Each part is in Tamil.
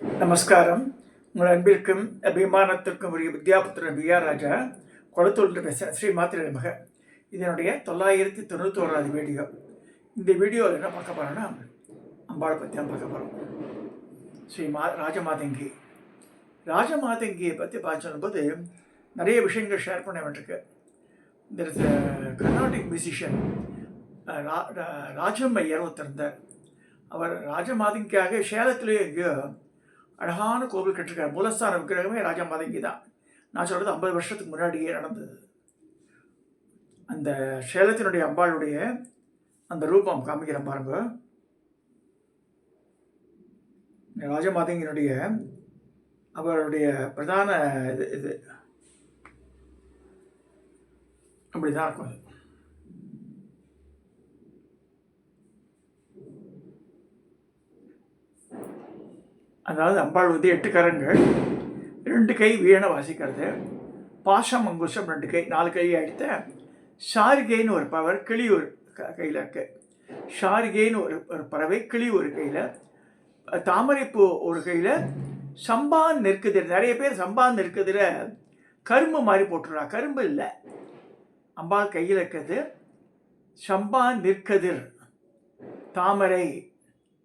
நமஸ்காரம். உங்கள் அன்பிற்கும் அபிமானத்திற்கும் உரிய வித்யாபுத்திரன் பிஆர் ராஜா குளத்தூர் பேசுகிறேன். ஸ்ரீ மாத்திரை மக. இதனுடைய 991வது வீடியோ. இந்த வீடியோவில் என்ன பார்க்க போகிறோன்னா, அம்பாளை பற்றி தான் பார்க்க போகிறோம். ஸ்ரீ ராஜமாதங்கி. ராஜமாதங்கியை பற்றி பார்த்து சொல்லும்போது நிறைய விஷயங்கள் ஷேர் பண்ண வேண்டியிருக்கு. இந்த கர்நாடிக் மியூசிஷியன் ராஜம் ஐயர் ஒருத்தர் இருந்தார். அவர் ராஜமாதங்கிக்காக சேலத்திலேயே எங்கேயோ அழகான கோவில் கட்டிருக்கார். மூலஸ்தான விக்கிரகமே ராஜமாதங்கி தான். நான் சொல்கிறது 50 வருஷத்துக்கு முன்னாடியே நடந்தது. அந்த சேலத்தினுடைய அம்பாளுடைய அந்த ரூபம் காமிக்கிறேன் பாருங்க. ராஜமாதங்கியினுடைய அவருடைய பிரதான இது அப்படிதான் இருக்கும். அது அதாவது அம்பாள் 8 கரங்கள், 2 கை வீணை வாசிக்கிறது, பாசம் அங்குஷம் 2 கை, 4 கை அடித்த ஷாரிகைன்னு ஒரு பவர் கிளி ஒரு கையில் இருக்கு. ஷாரிகைன்னு ஒரு பறவை, கிளி ஒரு கையில், தாமரைப்பூ ஒரு கையில், சம்பான் நெற்கதிர். நிறைய பேர் சம்பான் நெற்கதிர கரும்பு மாதிரி போட்டுடுறா. கரும்பு இல்லை, அம்பாள் கையில் இருக்கிறது சம்பான் நெற்கதிர் தாமரை.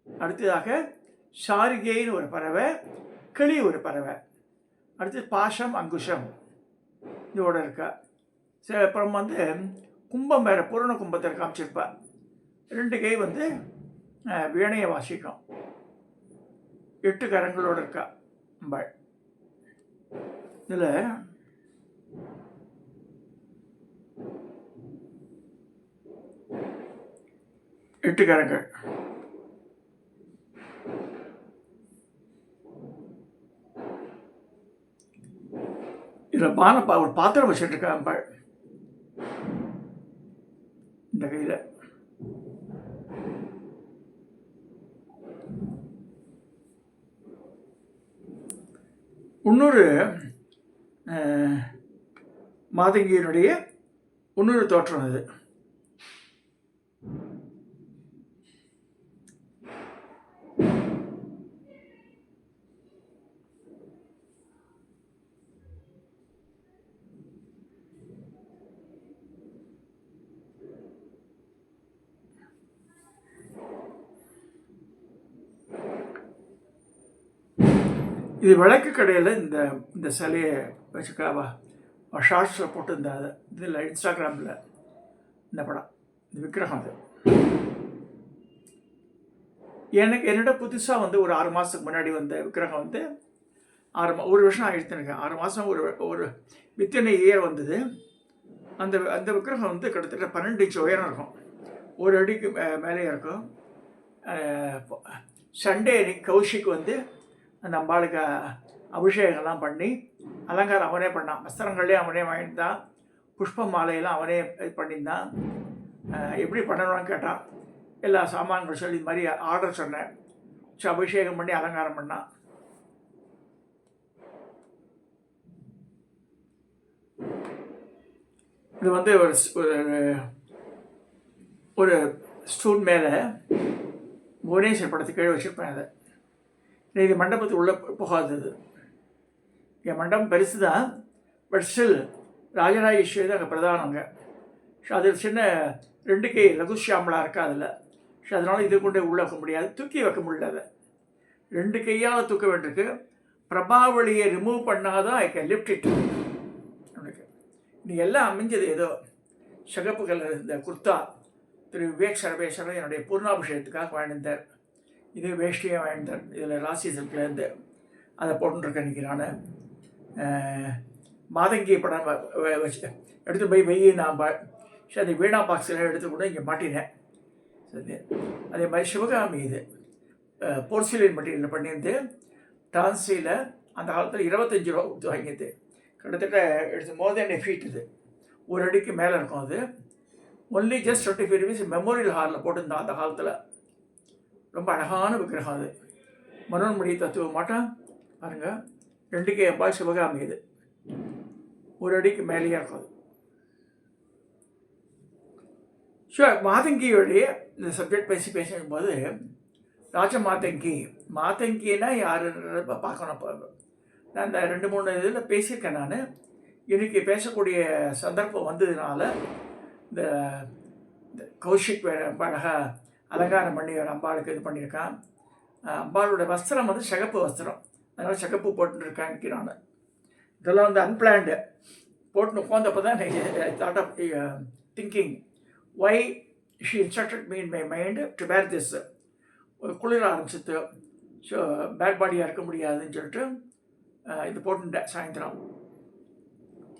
அடுத்ததாக ஷாரிகைன்னு ஒரு பறவை, கிளி ஒரு பறவை. அடுத்து பாசம் அங்குஷம் இதோட இருக்கா. சரி, அப்புறம் கும்பம் வேறு பூரண கும்பத்தை காமிச்சிருப்பா. 2 கை வீணையை வாசிக்கும். 8 கரங்களோடு இருக்கா அம்பாள். இதில் எட்டு கரங்கள். இதில் ஒரு பாத்திரம் வச்சுட்டு அம்பாள் இந்த கையில். இன்னொரு மாதங்கியினுடைய இன்னொரு தோற்றம் அது. இது விளக்கு கடையில் இந்த சிலையை வச்சுக்காவா ஷார்ட்ஸில் போட்டு இந்த இதில் இன்ஸ்டாகிராமில் இந்த படம், இந்த விக்கிரகம். அது என்னோட புதுசாக ஒரு 6 மாதத்துக்கு முன்னாடி வந்த விக்கிரகம் 1 வருஷம் ஆகிடுத்து எனக்கு. 6 மாதம் ஒரு வித்தின் இயர் வந்தது. அந்த விக்கிரகம் கிட்டத்தட்ட 12 இன்ச் உயரம் இருக்கும், 1 அடிக்கு மேலே இருக்கும். சண்டே அன்னைக்கு கௌஷிக் அந்த அம்பாளுக்கு அபிஷேகம்லாம் பண்ணி அலங்காரம் அவனே பண்ணான். வஸ்திரங்களே அவனே வாங்கிட்டான், புஷ்ப மாலையெல்லாம் அவனே இது பண்ணியிருந்தான். எப்படி பண்ணணும்னு கேட்டான். எல்லா சாமான்கள் சொல்லி இது மாதிரி ஆர்டர் சொன்னேன். அபிஷேகம் பண்ணி அலங்காரம் பண்ணான். இது ஒரு ஸ்டூல் மேலே புவனேஸ்வர் படத்துக்கு கீழே வச்சுருப்பேன். அதை இது மண்டபத்துக்கு உள்ளே போகாதது. என் மண்டபம் பெருசு தான், பட் ஸ்டில் ராஜராஜேஸ்வரி தான் அங்கே பிரதானங்க. ஸோ அது சின்ன 2 கை லகுஷியாமலாக இருக்கா அதில். ஸோ அதனால் இது கொண்டு உள்ளே வைக்க முடியாது, தூக்கி வைக்க முடியல. அதை 2 கையால் தூக்க வேண்டியிருக்கு. பிரபாவளியை ரிமூவ் பண்ணாதான் ஐ கேன் லிஃப்ட் இட். எனக்கு இன்னைக்கு எல்லாம் அமைஞ்சது ஏதோ சிகப்பு கலர் இந்த குர்த்தா திரு விவேக் சர்வேஸ்வரர் என்னுடைய பூர்ணாபிஷேகத்துக்காக வாழ்ந்தார். இது வேஷ்டியை வாங்கிட்டார். இதில் ராசி சில்க்லேருந்து அதை போட்டுருக்கேன் இன்றைக்கி. நான் மாதங்கி படம் வச்சு எடுத்து போய் நான் சரி அந்த வீணா பாக்ஸில் எடுத்து கூட இங்கே மாட்டினேன். சரி, அதே மாதிரி சிவகாமி இது போர்சிலின் மெட்டீரியல் பண்ணியிருந்து டான்ஸியில் அந்த காலத்தில் 25 ரூபா கொடுத்து வாங்கியது. கிட்டத்தட்ட it's more then a feet. இது 1 அடிக்கு மேலே இருக்கும். அது ஒன்லி ஜஸ்ட் 25 rupees மெமோரியல் ஹாலில் போட்டிருந்தான் அந்த காலத்தில். ரொம்ப அழகான விக்கிரகம். அது மனோன்மணி தத்துவ மாட்டம் பாருங்கள். 2 கை அம்பாள் சிவகாமி. இது 1 அடிக்கு மேலேயே இருக்கும். அது ஸோ மாதங்கியோடைய இந்த சப்ஜெக்ட் பேசும்போது ராஜமாதங்கி. மாதங்கின்னா யாருன்றத பார்க்கணும். இப்போ நான் இந்த 2-3 இதில் பேசியிருக்கேன் நான். இன்னைக்கு பேசக்கூடிய சந்தர்ப்பம் வந்ததுனால இந்த இந்த கௌஷிக் வேறு ரொம்ப அழகாக அலங்காரம் பண்ணி ஒரு அம்பாளுக்கு இது பண்ணியிருக்கான். அம்பாளோட வஸ்திரம் வந்து சிகப்பு வஸ்திரம், அதனால் சிகப்பு போட்டுருக்காங்க. நான் இதெல்லாம் வந்து அன்பிளான்டு போட்டுன்னு உட்காந்தப்போ தான் thought of thinking why she instructed me in my mind to wear this. குளிர ஆரம்பிச்சிட்டு ஸோ பேட் பாடியாக இருக்க முடியாதுன்னு சொல்லிட்டு இது போட்டுட்டேன். சாயந்தரம்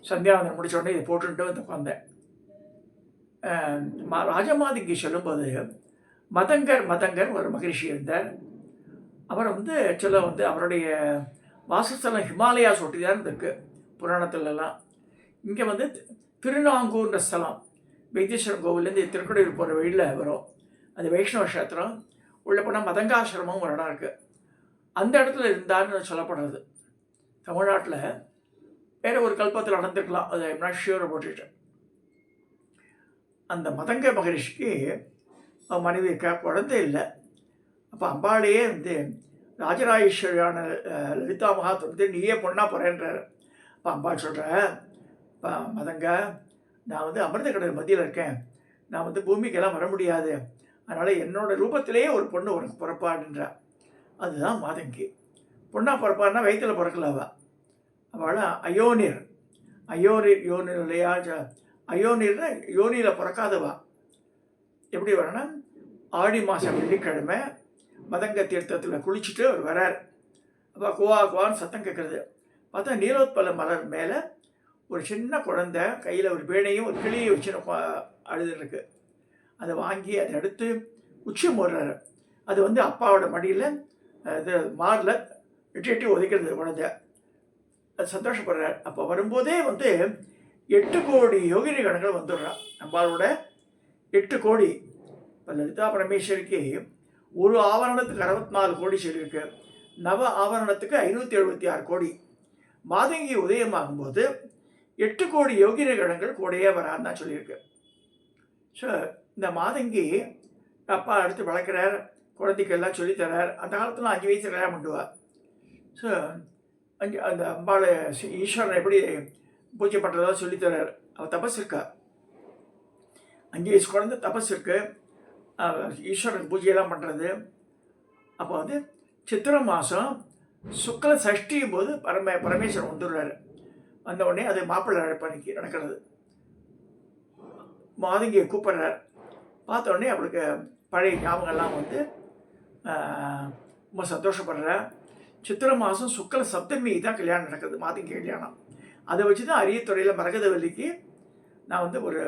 சந்தியாவந்தனம் முடிச்ச உடனே இது போட்டுட்டு வந்து உட்காந்தேன். ராஜமாதங்கி சொல்லும்போது மதங்கர் ஒரு மகரிஷி இருந்தார். அவர் வந்து ஆக்சுவலாக வந்து அவருடைய வாசஸ்தலம் ஹிமாலயாஸ் ஒட்டி தான் இருக்குது புராணத்துலலாம். இங்கே வந்து திருநாங்கூர்ன்ற ஸ்தலம் வைத்தீஸ்வரன் கோவிலேருந்து திருக்கடையூர் போகிற வழியில் வரும். அது வைஷ்ணவ கஷேத்திரம். உள்ளே போனால் மதங்காசிரமம் ஒரு இடம் இருக்குது. அந்த இடத்துல இருந்தார்னு சொல்லப்படுறது. தமிழ்நாட்டில் வேறு ஒரு கல்பத்தில் நடந்துருக்கலாம், அது I'm not sure about it. அந்த மதங்க மகரிஷிக்கு மனைவி இருக்கா, குழந்தை இல்லை. அப்போ அம்பாளையே வந்து ராஜராஜேஸ்வரியான லலிதா மகாத் வந்து நீயே பொண்ணா போகிறேன்றார். அப்போ அம்பாள் சொல்கிற, இப்போ மதங்க, நான் வந்து அமிர்த கடல் மத்தியில் இருக்கேன், நான் வந்து பூமிக்கெல்லாம் வர முடியாது, அதனால் என்னோடய ரூபத்திலேயே ஒரு பொண்ணு உனக்கு பிறப்பாடுன்றா. அதுதான் மாதங்கி. பொண்ணா பிறப்பாருன்னா வயிற்றில் பிறக்கலவா, அவள் அயோனிர் யோனிர் இல்லையா, அயோனிர்னா யோனியில் பிறக்காதவா. எப்படி வரனா, ஆடி மாதம் வெள்ளிக்கிழமை மதங்க தீர்த்தத்தில் குளிச்சுட்டு அவர் வரார். அப்போ குவான்னு சத்தம் கேட்குறது. பார்த்தா நீலோத்பல மலர் மேலே ஒரு சின்ன குழந்தை கையில் ஒரு வீணையும் ஒரு கிளியை வச்சு அழுதுருக்கு. அதை வாங்கி அதை எடுத்து உச்சி மூடுறாரு. அது வந்து அப்பாவோட மடியில் இது மாரில் எட்டி ஒதுக்கிறது குழந்தை. அது சந்தோஷப்படுறார். அப்போ வரும்போதே வந்து 8 கோடி யோகினி கணங்கள் வந்துடுறான். நம்மளோட 8 கோடி. இப்போ லலிதா பரமேஸ்வரிக்கு ஒரு ஆவரணத்துக்கு 64 கோடி சொல்லியிருக்கு. நவ ஆவரணத்துக்கு 576 கோடி. மாதங்கி உதயமாகும்போது 8 கோடி யோகினி கணங்கள் கூடையே வரான்னு தான் சொல்லியிருக்கு. ஸோ இந்த மாதங்கி அப்பா எடுத்து வளர்க்குறார், குழந்தைக்கெல்லாம் சொல்லித்தரார். அந்த காலத்தில் 5 வயசு கல்யாணம் பண்ணுவார். ஸோ அந்த அம்பாளை ஈஸ்வரனை எப்படி பூஜை பண்ணுறதா சொல்லித்தரார். அவள் தபஸ் இருக்கா, 5 வயசு குழந்தை தபஸ் இருக்கு, ஈஸ்வரனுக்கு பூஜையெல்லாம் பண்ணுறது. அப்போ வந்து சித்திரை மாதம் சுக்ல சஷ்டியும் போது பரமேஸ்வரன் வந்துடுறாரு. வந்த உடனே அது மாப்பிள்ளை அழைப்பணிக்கு நடக்கிறது. மாதங்கியை கூப்பிட்றார். பார்த்த உடனே அவளுக்கு பழைய ஞாபகம்லாம் வந்து ரொம்ப சந்தோஷப்படுறார். சித்திரை மாதம் சுக்ல சப்தமி தான் கல்யாணம் நடக்குது, மாதங்கி கல்யாணம். அதை வச்சு தான் அரியத்துறையில் மரகதவல்லிக்கு நான் வந்து ஒரு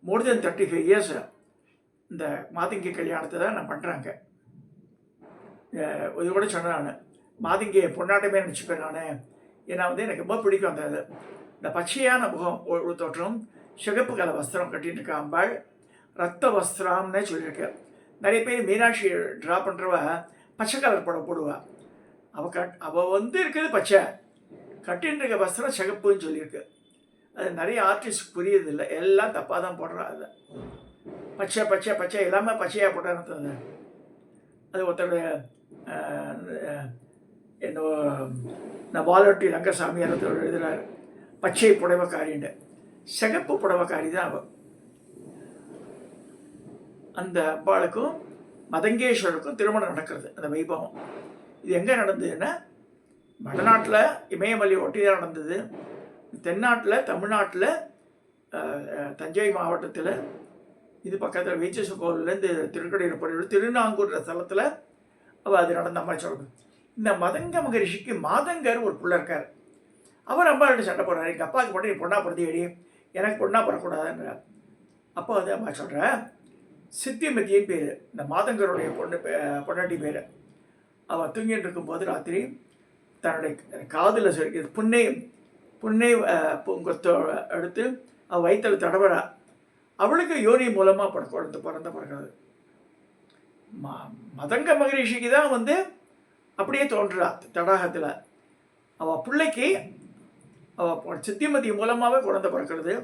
மோர் தென் 35 இயர்ஸ் இந்த மாதங்கி கல்யாணத்தை தான் நான் பண்ணுறாங்க. இது கூட சொன்னேன் நான், மாதங்கியை பொன்னாட்டமே நினச்சிப்பேன் நான். ஏன்னா வந்து எனக்கு ரொம்ப பிடிக்கும் அந்த இந்த பச்சையான முகம் ஒரு தோற்றம், சிகப்பு கலை வஸ்திரம் கட்டின்னு இருக்கா அம்பாள். ரத்த வஸ்திரம்னே சொல்லியிருக்கேன். நிறைய பேர் மீனாட்சி ட்ரா பண்ணுறவ பச்சை கலர் படம் போடுவாள். அவள் வந்து இருக்கிறது பச்சை, கட்டின்னு இருக்க வஸ்திரம் சிகப்புன்னு சொல்லியிருக்கு. அது நிறைய ஆர்டிஸ்ட் புரியுதில்லை, எல்லாம் தப்பாக தான் போடுறா. அதை பச்சை பச்சை பச்சை எல்லாமே பச்சையாக போட்டான்னு அது ஒருத்தருடைய என்னோ நான் பாலவட்டி ரங்கசாமியார் எழுதுகிறார், பச்சை புடவைக்காரின்னு. சிகப்பு புடவைக்காரி தான் அவள். அந்த அம்பாளுக்கும் மதங்கேஸ்வருக்கும் திருமணம் நடக்கிறது, அந்த வைபவம். இது எங்கே நடந்ததுன்னா, வடநாட்டில் இமயமலை ஒட்டி தான் நடந்தது. தென்னாட்டில் தமிழ்நாட்டில் தஞ்சை மாவட்டத்தில் இது பக்கத்தில் வைத்தீஸ்வரன் கோவிலேருந்து திருக்கடையூர் போகிற திருநாங்கூர் ஸ்தலத்தில் அவள் அது நடந்த மாதிரி சொல்கிறது. இந்த மதங்க மகரிஷிக்கு மாதங்கர் ஒரு பிள்ளை இருக்கார். அவர் அம்பாள்கிட்ட சண்டை போடுறாரு, எங்கள் அப்பாவுக்கு மட்டும் நீ பொண்ணா பிறந்தேடி, எனக்கு பொண்ணா பெறக்கூடாதுன்ற. அப்போ வந்து அம்மா சொல்கிறேன், சித்திமதியின் பேர் இந்த மாதங்கருடைய பொண்டாட்டி பேர். அவள் தூங்கிட்டு இருக்கும்போது ராத்திரி தன்னுடைய காதில் சொல்லிக்கிறது புன்னை பூங்கொத்தோ எடுத்து அவள் வயிற்றில் தடவரா. அவளுக்கு யோனி மூலமாக பிறக்கிறது. மதங்க மகரிஷிக்கு தான் வந்து அப்படியே தோன்றா தடாகத்தில். அவள் பிள்ளைக்கு அவள் சித்திமதி மூலமாகவே குழந்தை பிறக்கிறது.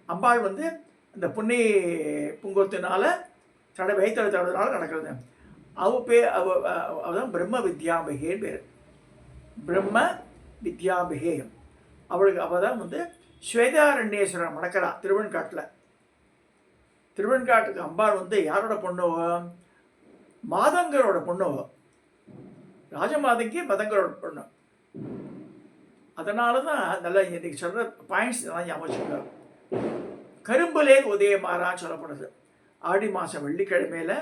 அம்பாள் வந்து இந்த புன்னை பூங்கொத்தினால வயிற்றில் தடவுறதுனால நடக்கிறது. அவதான் பிரம்ம வித்யாம்பிகேன்னு பேர். பிரம்ம வித்யாம்பிகே. அவள் தான் வந்து ஸ்வேதாரண்யேஸ்வரன் மணக்கிறா திருவெண்காட்டில். திருவெண்காட்டுக்கு அம்பாள் வந்து யாரோட பொண்ணுவோ? மாதங்கரோட பொண்ணுவோ. ராஜமாதங்கி மதங்கரோட பொண்ணு. அதனால தான் நல்லா இன்னைக்கு சொல்கிற பாயிண்ட்ஸ் எல்லாம் ஞாபகம் வச்சுக்கோங்க. கரும்புலே உதயமானான்னு சொல்லப்படுது. ஆடி மாதம் வெள்ளிக்கிழமையில்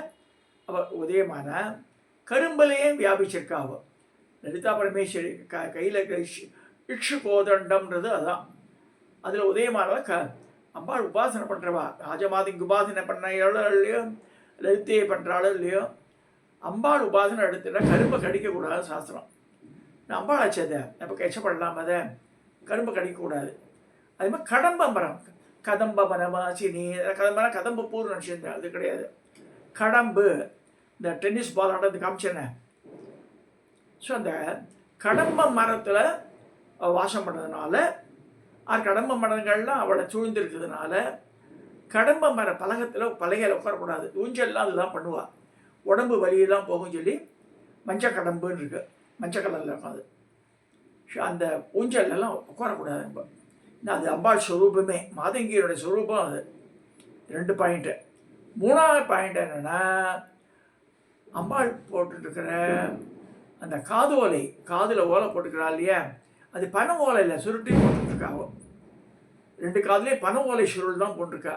அவள் உதயமான கரும்புலையே வியாபிச்சிருக்கா. அவள் லலிதா பரமேஸ்வரி கையில் இக்ஷு கோதண்டம்ன்றது அதுதான். அதில் உதயமானவ அம்பாள் உபாசனை பண்ணுறவா. ராஜமாதிங்க உபாசனை பண்ணாலோ இல்லையோ, லலிதையை பண்ணுறாளோ இல்லையோ, அம்பாள் உபாசனை எடுத்துட்டா கரும்பை கடிக்கக்கூடாது சாஸ்திரம். நான் அம்பாள் ஆச்சதை அப்போ கஷ்டப்படலாம். அதை கரும்பை கடிக்கக்கூடாது. அதே மாதிரி கடம்ப மரம், கதம்ப மரமாச்சினி, கதம்பரம் கதம்ப பூர்ண நினச்சிருந்தேன். அது கிடையாது. கடம்பு, இந்த டென்னிஸ் பால் ஆடுறது காமிச்சேனே. ஸோ அந்த கடம்ப மரத்தில் வாசம் பண்ணதுனால, கடம்ப மரங்கள்லாம் அவளை சூழ்ந்திருக்கிறதுனால கடம்ப மர பலகையில் உட்காரக்கூடாது. ஊஞ்சல்லாம் அதுதான் பண்ணுவாள். உடம்பு வலியெல்லாம் போகும் சொல்லி மஞ்சள் கடம்புன்னு இருக்கு, மஞ்சள் கலரில் இருக்கும். அது அந்த ஊஞ்சல்லாம் உட்காரக்கூடாது. நம்ம அது அம்பாள் ஸ்வரூபமே, மாதங்கியோட ஸ்வரூபம் அது. 2 பாயிண்ட்டு. 3வது பாயிண்ட் என்னென்னா, அம்பாள் போட்டுருக்கிற அந்த காது ஓலை, காதில் ஓலை போட்டுக்கிறா இல்லையா, அது பனை ஓலையில் சுருட்டி போட்டுருக்காவோ. 2 காதுலேயும் பனை ஓலை சுருள் தான் போட்டிருக்கா.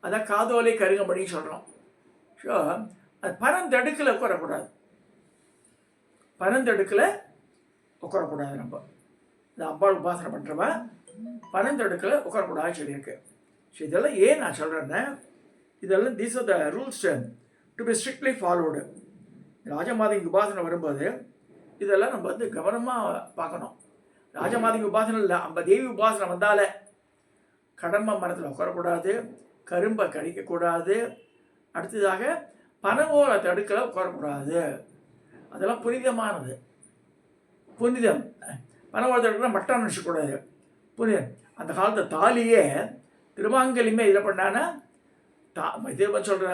அதான் காது ஓலை கருங்கமணின்னு சொல்கிறோம். ஸோ அது பனந்தடுக்கில் உட்காரக்கூடாது. பனந்தடுக்கில் உட்காரக்கூடாது. நம்ம இந்த அம்பாள் உபாசனை பண்ணுறவா பனந்தடுக்கில் உட்காரக்கூடாதுன்னு சொல்லியிருக்கு. ஸோ இதெல்லாம் ஏன் நான் சொல்கிறேன்னா, இதெல்லாம் these are the rules to be strictly followed. Rajamatangi உபாசனை வரும்போது இதெல்லாம் நம்ம வந்து கவனமாக பார்க்கணும். ராஜமாதங்கி உபாசனை இல்லை, நம்ம தேவி உபாசனை வந்தாலே கடம்ப மரத்தில் உட்காரக்கூடாது, கரும்பை கடிக்கக்கூடாது. அடுத்ததாக பனவோலை தடுக்கலை உட்காரக்கூடாது. அதெல்லாம் புனிதமானது. புனிதம். பனவோலை தடுக்கல மட்டம் நினச்சக்கூடாது. புனிதம். அந்த காலத்து தாலியே திருமாங்கலியுமே இதில் பண்ணான்னா இது சொல்கிற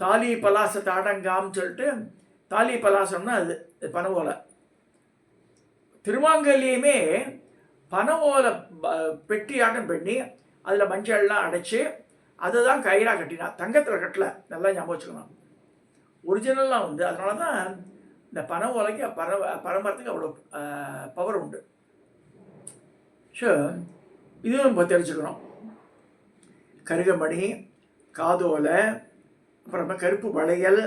தாலி பலாச தாடங்காம்னு சொல்லிட்டு, தாலி பலாசம்னா அது பனவோலை. திருமாங்கல்லையுமே பனவோலை பெட்டியாட்டம் பண்ணி அதில் மஞ்சள்லாம் அடைச்சி அதை தான் கயிறாக கட்டினா. தங்கத்தில் கட்டலை. நல்லா ஞாபகம் வச்சுக்கணும். ஒரிஜினல்லாம் வந்து அதனால தான் இந்த பனை ஓலைக்கு பரம்பரத்துக்கு அவ்வளோ பவர் உண்டு. ஸோ இதுவும் நம்ம தெரிஞ்சுக்கணும். கருகமணி, காதோலை, அப்புறமா கருப்பு வளையல்,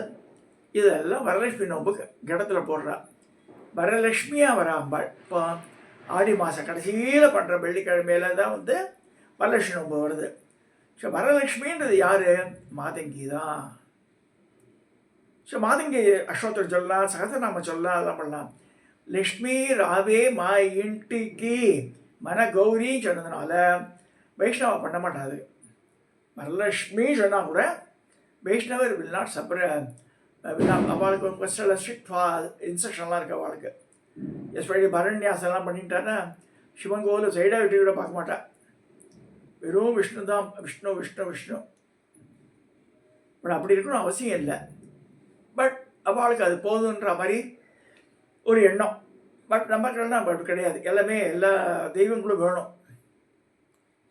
இதெல்லாம் வரலட்சுமி நோம்புக்கு கிடத்தில் போடுறா. வரலட்சுமியாக வர அம்பாள். இப்போ ஆடி மாதம் கடைசியில் பண்ணுற வெள்ளிக்கிழமையில தான் வந்து வரலட்சுமி நோம்பு வருது. ஸோ வரலட்சுமின்றது யார்? மாதங்கி தான். ஸோ மாதங்கி அஷ்டோத்திரம் சொல்லலாம், சகசநாமம் சொல்லலாம், அதெல்லாம் பண்ணலாம். லக்ஷ்மி ராவே மா இன்டிக்கு மன கௌரின்னு சொன்னதுனால வைஷ்ணவா பண்ண மாட்டாது. வரலட்சுமி சொன்னால் கூட வைஷ்ணவர் வில் நாட் அவளுக்கு சில ஸ்ட்ரிக்ட் இன்ஸ்ட்ரக்ஷன்லாம் இருக்குது அவளுக்கு. எஸ்பெஷலி பரண்யாசெல்லாம் பண்ணிட்டான்னா சிவன் கோவில் சைடாக விட்டு கூட பார்க்க மாட்டாள். வெறும் விஷ்ணு தான், விஷ்ணு விஷ்ணு விஷ்ணு. பட் அப்படி இருக்கணும் அவசியம் இல்லை. பட் அவளுக்கு அது போதுன்ற மாதிரி ஒரு எண்ணம். பட் நமக்கெல்லாம் அப்படி கிடையாது. எல்லாமே எல்லா தெய்வங்களும் வேணும்.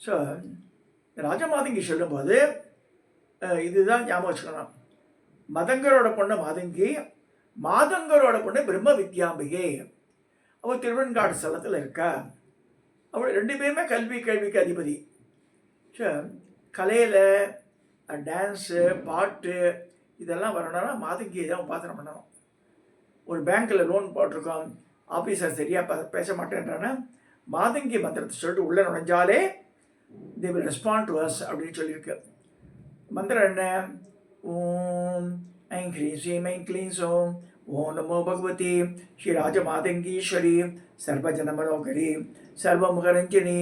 ஸோ ராஜமாதங்கி சொல்லும்போது இதுதான் ஞாபகம் வச்சுக்கணும். மதங்கரோட பொண்ணு மாதங்கி, மாதங்கரோட பொண்ணு பிரம்ம வித்யாம்பிகை. அவள் திருவெண்காடு ஸ்தலத்தில் இருக்கா. அவள் 2 பேருமே கேள்விக்கு அதிபதி. ஸோ கலையில் டான்ஸு, பாட்டு இதெல்லாம் வரணும்னா மாதங்கியை தான் உபாசனை பண்ணணும். ஒரு பேங்க்கில் லோன் போட்டிருக்கோம், ஆஃபீஸர் சரியாக பேச மாட்டேன்றான்னா மாதங்கி மந்திரத்தை சொல்லிட்டு உள்ளே நுழைஞ்சாலே they will respond to us அப்படின்னு சொல்லியிருக்கு. மந்திரம் என்ன? ஓம் ஐம் க்ரீம் ஸ்ரீம் ஐம் க்ளீம் சோம் ஓம் நமோ பகவதி ஸ்ரீ ராஜமாதங்கீஸ்வரி சர்வஜனமனோகரி சர்வமுகரஞ்சனி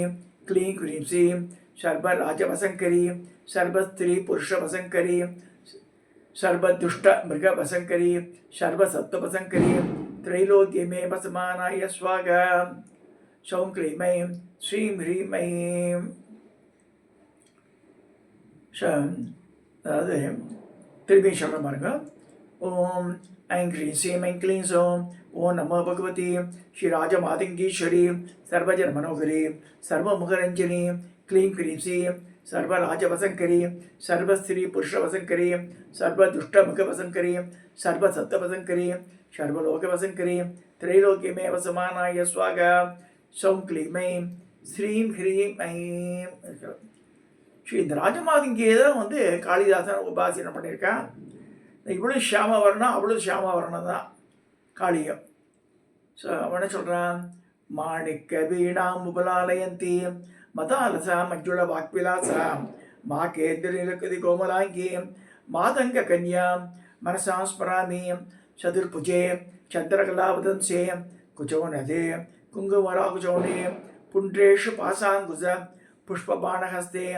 க்ளீம் க்ரீம் ஸ்ரீம் சர்வ ராஜவசங்கரி சர்வஸ்திரீ புருஷவசங்கரி சர்வதுஷ்ட மிருகவசங்கரி சர்வசத்வவசங்கரி திரைலோக்கியமே வசமானாய ஸ்வாக சௌம் க்ளீமைம் ஸ்ரீம் ஹ்ரீமைம். அதாவது திரும்பி சொல்கிற பாருங்க. ஓம் ஐம் க்ரீம் ஸ்ரீம் ஐம் க்ளீம் சோம் ஓம் நமோ பகவதி ஸ்ரீ ராஜமாதங்கீஸ்வரி சர்வஜன மனோகரி சர்வமுகரஞ்சனி க்ளீம் க்ரீம் ஸ்ரீம் சர்வராஜவசங்கரி சர்வஸ்திரீ புருஷவசங்கரி சர்வதுஷ்டமுகவசங்கரி சர்வசத்தவசங்கரி சர்வலோகவசங்கரி திரைலோக்கியமே வசமானாய ஸ்வாகா சௌம் க்ளீம் ஐம் ஸ்ரீம் ஹ்ரீம் ஐம். ஸ்ரீ இந்த ராஜமாதங்கியை தான் வந்து காளிதாசன் உபாசனம் பண்ணியிருக்கான். இவ்வளோ ஷியாம வர்ணம் அவ்வளோ ஷியாம வர்ணம் தான் காளியம். ஸோ அவனை சொல்கிறான், மாணிக்க வீணாம் உபலாலயந்தி மதாலசா மஞ்சுள வாக்விலாசா மா கேந்திரநிலக்கதி கோமலாங்கி மாதங்க கன்யா மனசா ஸ்மராமி சதுர்புஜே சந்திரகலாவதம்சே குச்சோனதே குங்குமராகுச்சோனே புண்ட்ரேஷு பாசாங்குச புஷ்பபாணஹஸ்தே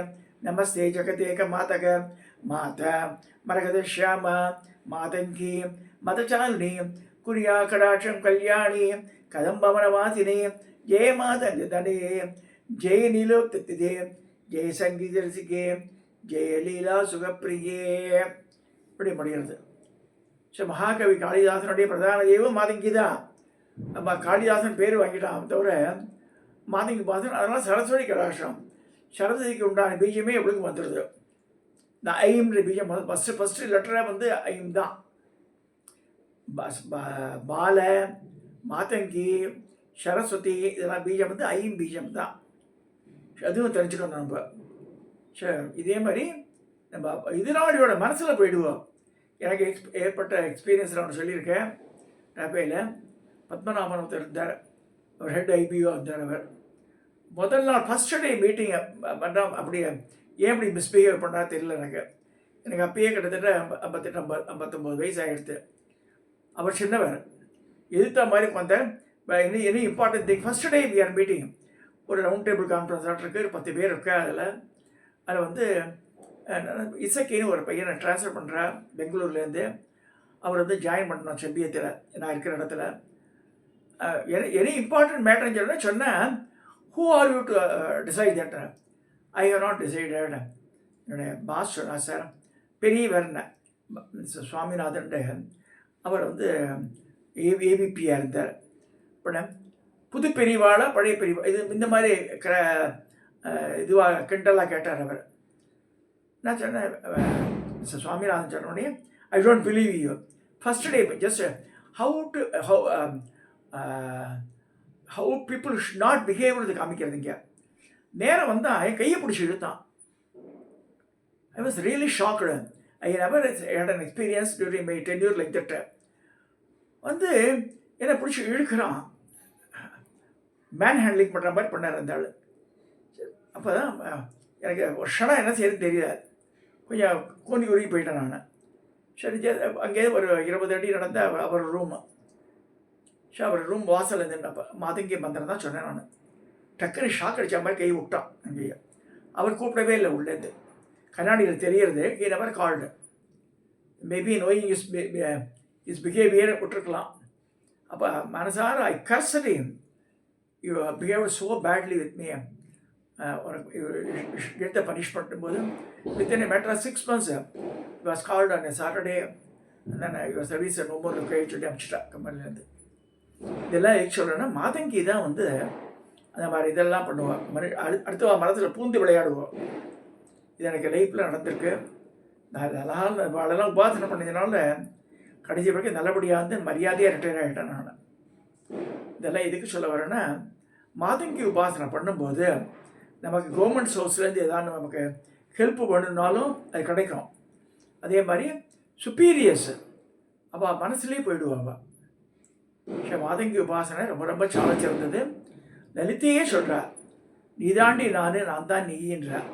நமஸ்தே ஜகதேக மாதக மாத மரகதश्याम மாதங்கி மதச்சாலினி குரியா கடாட்சம் கல்யாணி கதம்பவனவாசினி ஜெய மாதங்கதனே ஜெய நீலோக்திதே ஜெய சங்கீத ரசிகே ஜெய லீலா சுகப்பிரியே. இப்படி முடிகிறது. ஸோ மகாகவி காளிதாசனுடைய பிரதான தெய்வம் மாதங்கி தான். நம்ம காளிதாசன் பேர் வாங்கிட்டான் தவிர மாதங்கி பாசன். அதனால் சரஸ்வதி கடாட்சம் சரஸ்வதிக்கு உண்டான பீஜமே எவ்வளவு வந்துடுது. இந்த ஐம்ன்ற பீஜம் ஃபஸ்ட்டு லெட்டராக வந்து ஐம் தான். பால மாதங்கி சரஸ்வதி இதெல்லாம் பீஜம் வந்து ஐம் பீஜம் தான். அதுவும் தெரிஞ்சுக்கணும் நம்ம. சரி, இதே மாதிரி நம்ம எதிராளியோட மனசில் போயிடுவோம். எனக்கு ஏற்பட்ட எக்ஸ்பீரியன்ஸில் ஒன்று சொல்லியிருக்கேன். ரபேல பத்மநாபன் ஒருத்தர் இருந்தார். அவர் ஹெட் ஐபிஓ இருந்தார். அவர் முதல் நாள் ஃபஸ்ட்டு டே மீட்டிங்கை பண்ணுறோம். அப்படியே ஏன் இப்படி மிஸ்பிஹேவ் பண்ணா தெரியல எனக்கு அப்பயே கிட்டத்தட்ட 58-59 வயசு ஆகிடுது. அவர் சின்னவர். எதிர்த்த மாதிரி வந்தேன். Any important thing first day we are meeting. ஒரு ரவுண்ட் டேபிள் கான்ஃபரன்ஸ் இருக்குது. ஒரு 10 பேர் இருக்கா. அதில் வந்து இசக்கின்னு ஒரு பையனை ட்ரான்ஸ்ஃபர் பண்ணுறேன் பெங்களூர்லேருந்து. அவர் வந்து ஜாயின் பண்ணணும் செம்பியத்தில் நான் இருக்கிற இடத்துல. எனி இம்பார்ட்டன்ட் மேட்டர்னு சொன்னேன். Who are you to decide that? I have not decided. என்னுடைய பாஸ் சொன்னார், சார் பெரியவர் சுவாமிநாதன். அவர் வந்து ஏபிபியாக இருந்தார். இப்போ புது பெரியவாளா பழைய பெரியவா இது இந்த மாதிரி இதுவாக கிண்டலாக கேட்டார் அவர். நான் சொன்னேன், சுவாமிநாதன் சொன்னோடனே, I don't believe you. First day just how people should not பிஹேவ்னு காமிக்கிறதுங்க. நேரம் வந்தால் என் கையை பிடிச்சி இழுத்தான். I was really shocked. I never had an experience during my tenure like that. வந்து என்னை பிடிச்சி இழுக்கிறான். மேன் ஹேண்ட்லிங் பண்ணுற மாதிரி பண்ணார் அந்த ஆள். அப்போ தான் எனக்கு ஒரு ஷடம் என்ன செய்யறது தெரியல. கொஞ்சம் கூனி உருகி போயிட்டேன் நான். சரி, அங்கேயே ஒரு 20 அடி நடந்த அவர் ரூமு. ஸோ அவர் ரூம் வாசல் இருந்துப்போ மாதங்கி மந்திரம் தான் சொன்னேன் நான். டக்குன்னு ஷாக் அடித்த மாதிரி கை விட்டான் அங்கேயே. அவர் கூப்பிடவே இல்லை உள்ளேருந்து. கண்ணாடியில் தெரியறது. He never called. Maybe knowing is behaviour விட்டுருக்கலாம். அப்போ மனசார I cursed him. You behaved so badly with me. get the punishment போது within a matter of 6 months he was called on a Saturday and then your service no more required சொல்லி அனுப்பிச்சிட்டா கம்பெனிலேருந்து. இதெல்லாம் எதுக்கு சொல்கிறேன்னா, மாதங்கி தான் வந்து அந்த மாதிரி இதெல்லாம் பண்ணுவாள். அடுத்த மரத்தில் பூந்து விளையாடுவோம். இது எனக்கு லைஃப்பில் நடந்திருக்கு. நான் வாழெல்லாம் உபாசனை பண்ணதுனால கடைசி வரைக்கும் நல்லபடியாக வந்து மரியாதையாக ரிட்டையர் ஆகிட்டேன் நான். இதெல்லாம் எதுக்கு சொல்ல வரேன்னா, மாதங்கி உபாசனை பண்ணும்போது நமக்கு கவர்மெண்ட் சோர்ஸ்லேருந்து ஏதாவது நமக்கு ஹெல்ப் பண்ணணுனாலும் அது கிடைக்கும். அதே மாதிரி சுப்பீரியர்ஸ் அவள் மனசுலேயே போயிடுவாள். மாதங்கி உபாசனை ரொம்ப ரொம்ப சால சிறந்தது. லலிதையே சொல்கிறார், நீ தாண்டி நான் தான் நீன்றார்.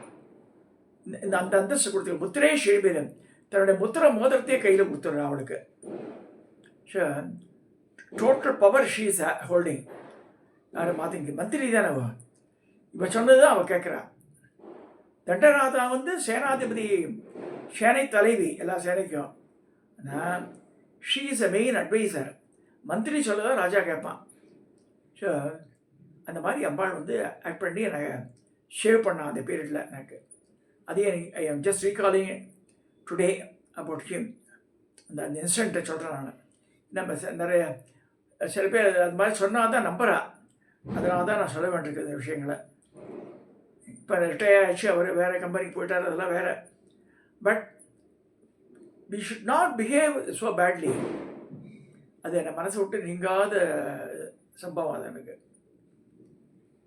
இந்த அந்த அந்தஸ்து கொடுத்து முத்திரே ஷேபிரன் தன்னுடைய முத்திர மோதிரத்தையே கையில் கொடுத்துட்றா அவளுக்கு. Total power she is holding. யார்? மாதங்கி. மந்திரி தானே அவள். இப்போ சொன்னது தான் அவள் கேட்குறா. தண்டநாதா வந்து சேனாதிபதி, சேனை தலைவி எல்லா சேனைக்கும். ஆனால் she is a main advisor. மந்திரி சொல்லதான் ராஜா கேட்பான். ஸோ அந்த மாதிரி அம்பாள் வந்து ஆக்ட் பண்ணி எனக்கு ஷேவ் பண்ணான் அந்த பீரியடில் எனக்கு. அதே I am just recalling today about him. அந்த இன்சிடென்ட்டை சொல்கிறேன் நான். நம்ம நிறைய சில பேர் அது மாதிரி சொன்னால் தான் நம்புகிறா. அதனால தான் நான் சொல்ல வேண்டியிருக்கு இந்த விஷயங்களை. இப்போ ரிட்டையர் ஆச்சு, அவர் வேறு கம்பெனிக்கு போயிட்டார், அதெல்லாம் வேறு. But we should not behave so badly. அது என்னை மனசை விட்டு நீங்காத சம்பவம் அது எனக்கு.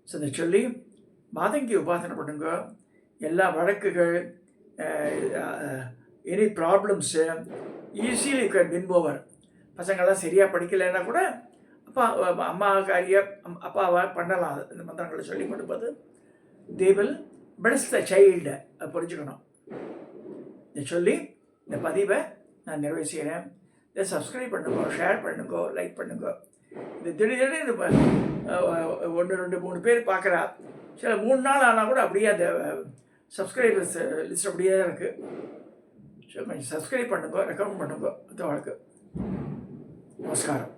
ஸோ இதை சொல்லி மாதங்கி உபாசனை பண்ணுங்க. எல்லா வழக்குகள், any problems easily you can win over. பசங்கள்லாம் சரியாக படிக்கலைன்னா கூட அம்மா அப்பாவை பண்ணலாம். இந்த மந்திரங்களை சொல்லி கொடுப்பது they will plus the child. அதை புரிஞ்சுக்கணும். இதை சொல்லி இந்த பதிவை நான் நிறைவு செய்கிறேன். இதை சப்ஸ்கிரைப் பண்ணுங்க, ஷேர் பண்ணுங்க, லைக் பண்ணுங்க. இது திடீர்னு 1 2 3 பேர் பார்க்குறா. சில 3 நாள் ஆனால் கூட அப்படியே அந்த சப்ஸ்கிரைபர்ஸ் லிஸ்ட் அப்படியே தான் இருக்குது. ஸோ கொஞ்சம் சப்ஸ்கிரைப் பண்ணுங்க, ரெக்கமெண்ட் பண்ணுங்க. அது வாழ்க்கை. நமஸ்காரம்.